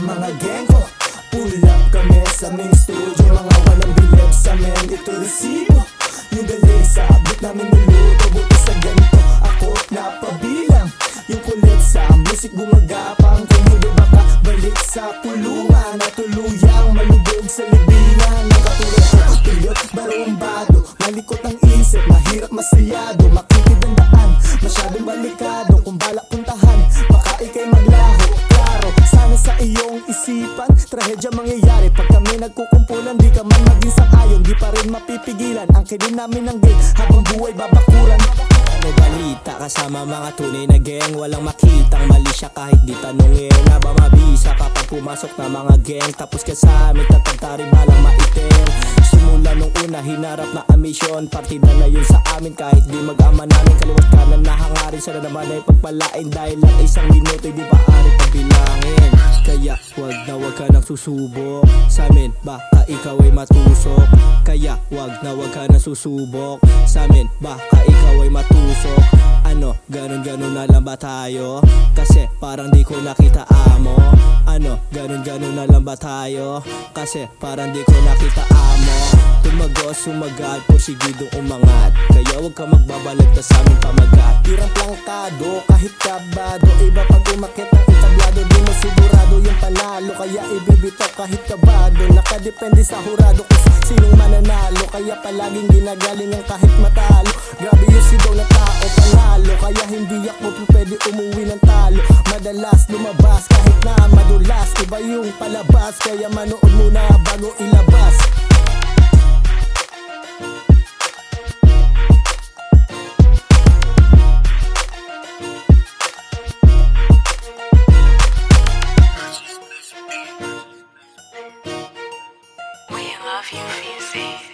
ang mga gang ko. Pull up kami sa main studio, mga walang bilib sa men, ito resibo. Yung galing sa abit namin niluto, buti sa ganito ako napabilang. Yung kulit sa music gumagapang, kung hindi baka balik sa kulungan at tuluyang malubog sa libingan. Ang katulad ko, tuyot, barumbado, malikot ang isip, mahirap masayado, makitid ang daan, masyadong balikado. Kung balak puntahan, baka ikay maglaho. Klaro, sana sa iyong isipan, trahedya mangyayari pag kami nagkukumpulan. Di ka man maging sangayon, di pa rin mapipigilan ang kinin namin ng gate habang buhay babakuran. Ano balita kasama mga tunay na gang? Walang makitang mali siya kahit di tanungin. Na ba mabisa kapag pumasok na mga gang? Tapos ka sa amin tatagtari balang maitim. Simula nung una hinarap na amisyon, partida na yun sa amin kahit di mag-ama namin. Kaliwat kanan na hangarin, sana naman ay pagpalain. Dahil lang isang minuto di ba ari pagbilangin. Kaya wag ka nang susubok sa amin, baka ikaw ay matusok. Kaya wag ka nang susubok sa amin, baka ikaw ay matusok. Ano, ganun na lang ba tayo? Kasi parang di ko nakita amo. Ano, ganun na lang ba tayo? Kasi parang di ko nakita amo. Tumagos, sumagad, porsigidong umangat. Kaya wag ka magbabalagta sa aming pamagat. Tirang plangkado, kahit kabado, iba pag umakit ang entablado. Di mo sigurado yung panalo, kaya ibibitaw kahit kabado. Nakadepende sa hurado kung sinong mananalo, kaya palaging ginagaling ang kahit matalo. Grabe yung sigaw na tao, panalo, kaya hindi ako pwede umuwi ng talo. Madalas lumabas kahit na madulas, iba yung palabas, kaya manood muna bago ilabas. We love you, Fizzy.